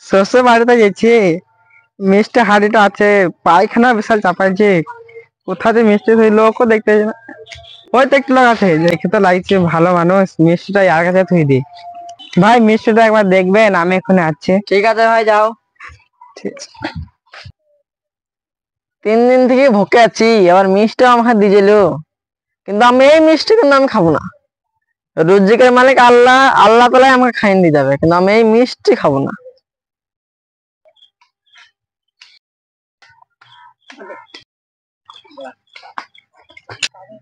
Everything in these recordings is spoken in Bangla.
শ্বশুর বাড়িতে গেছি, মিষ্টি হাঁড়িটা আছে, পায়খানা বিশাল চাপাইছে, কোথাতে মিষ্টি সেই লোকও দেখতে ওই তো একটু লোক আছে, দেখে তো লাগছে ভালো মানুষ, মিষ্টিটা আর কাছে থুই দি। ভাই মিষ্টিটা একবার দেখবেন, আমি এখানে আছি। ঠিক আছে ভাই, যাও। ঠিক আছে। 3 দিন থেকে ভুকে আছি, আবার মিষ্টি আমাকে দিয়েছিল, কিন্তু আমি এই মিষ্টি কিন্তু আমি খাবো না। রুজিকের মালিক আল্লাহ, আল্লাহ তাআলাই আমাকে খাইয়ে দিয়ে যাবে, কিন্তু আমি এই মিষ্টি খাবো না।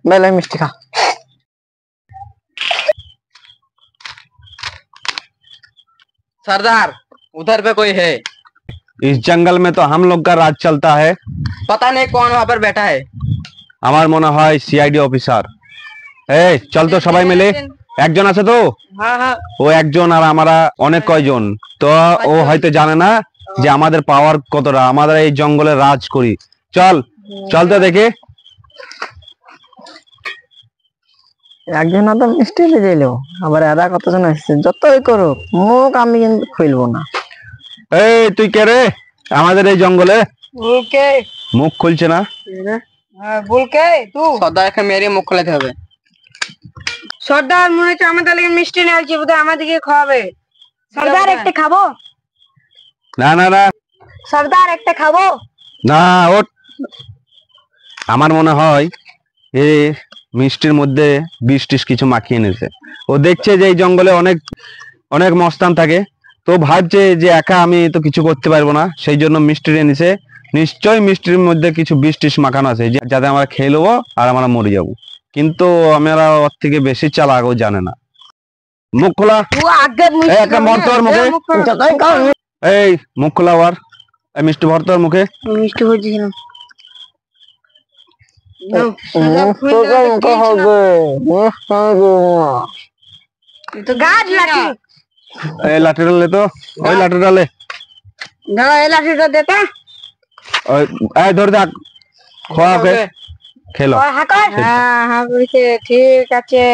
বেলা মিষ্টি খা। सरदार, उधर पे कोई है? इस जंगल में तो हम लोग का राज चलता है। पता नहीं कौन वहां पर बैठा है। আমার মনে হয় সিআইডি অফিসার। এই চল তো সবাই মিলে, একজন আছে তো? हाँ हाँ। ও একজন আর আমরা অনেক কয়জন, তো ও হয়তো জানে না যে আমাদের পাওয়ার কতটা, আমাদের এই জঙ্গলে রাজ করি। চল চল তো দেখে। একজন তো মিষ্টি দিয়ে দিল, আবার এরা কতজন আসছে, যতই করুক মুখ আমি কিন্তু খুলবো না। এই তুই কে রে আমাদের এই জঙ্গলে? बोल के। মুখ খুলছে না। बोल के तू। सरदार के मेरे मुख खुलाते হবে। সর্দার মনে হচ্ছে আমাদের লাগে মিষ্টি নিয়ে আসছে, বোধহয় আমাদেরকে খাওয়াবে। সর্দার একটা খাবো? না না না সর্দার একটা খাবো? না, ওঠ। আমার মনে হয় এই মিষ্টির মধ্যে বিষ টিস কিছু মাখিয়ে এনেছে। ও দেখছে যে এই জঙ্গলে অনেক অনেক মস্তান থাকে, তো ভাবছে যে একা আমি তো কিছু করতে পারবো না, সেই জন্য মিষ্টি এনেছে। নিশ্চয়ই মিষ্টির মধ্যে কিছু বিষ টিস মাখানো আছে, যাতে আমরা খেয়ে নেবো আর আমরা মরে যাবো। কিন্তু আমরা ওর থেকে বেশি চালাক, ও জানে না। মুখ খোলা। ও আগে এই একটা ভর্ত ওর মুখে। যতই খাও এই মুখ খোলা ওর, এই মিষ্টি ভর্ত ওর মুখে। মিষ্টি ভর্ছিলাম। তো গাছ লাঠি এই লাঠি ডালে তো, ওই লাঠি ডালে দাঁড়া, এই লাঠিটা দেতা। ওই এই ধরে থাক, খোয়া ওকে, খেলো। হ্যাঁ হ্যাঁ বলছে, ঠিক আছে।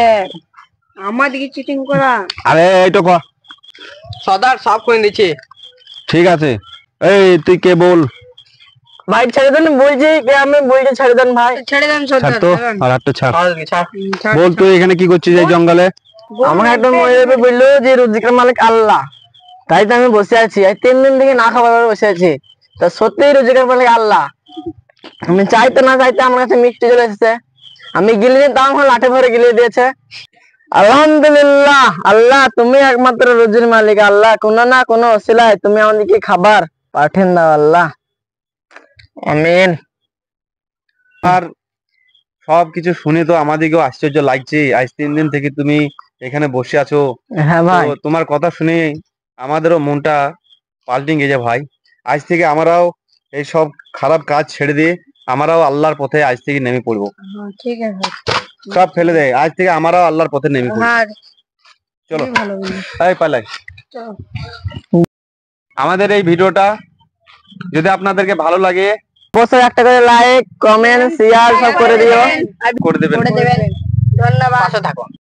আমাদেরকে চিটিং করা। আরে এইটা খোয়া। सरदार सब कोई नीचे। ঠিক আছে। এই তুই কে বল? ভাই ছেড়ে দেন বলছি, আমি বলছি ছেড়ে দেন ভাই। ছেড়ে দেন ছাড় সর্দার। তো, আর হাতটা ছাড়। ছাড়। বল তুই এখানে কি করছিস এই জঙ্গলে? আমাকে একটা মহিলা বললো যে রুজিকের মালিক আল্লাহ, তাই তো আমি বসে আছি। 3 দিন থেকে না খাবার বসে আছি, তা সত্যি রুজিকের মালিক আল্লাহ। আমি চাইতে না চাইতে আমার কাছে মিষ্টি চলে এসেছে, আমি গিলিয়ে তাও আমার লাঠি ভরে গিলিয়ে দিয়েছে। আলহামদুলিল্লাহ, আল্লাহ তুমি একমাত্র রুজির মালিক। আল্লাহ কোনো না কোনো ওসিলায় তুমি আমাদেরকে খাবার পাঠিয়ে দাও আল্লাহ, আমিন। আর সবকিছু শুনে তো আমাদেরকেও আশ্চর্য লাগছে। আজ 3 দিন থেকে তুমি এখানে বসে আছো, হ্যাঁ ভাই, তো তোমার কথা শুনে আমাদেরও মনটা পাল্টে গেছে ভাই। আজ থেকে আমরাও এই সব খারাপ কাজ ছেড়ে দিয়ে আমরাও আল্লাহর পথে আজ থেকে নেমে পড়বো। ঠিক আছে। সব ফেলে দেয়, আজ থেকে আমরাও আল্লাহর পথে নেমে পড়বো। হ্যাঁ চলো ভালো বললি। এই পালাই। আমাদের এই ভিডিওটা যদি আপনাদেরকে ভালো লাগে, অবশ্যই একটা করে লাইক, কমেন্ট, শেয়ার সব করে দিও। করে দেবেন। ধন্যবাদ। পাশে থাকো।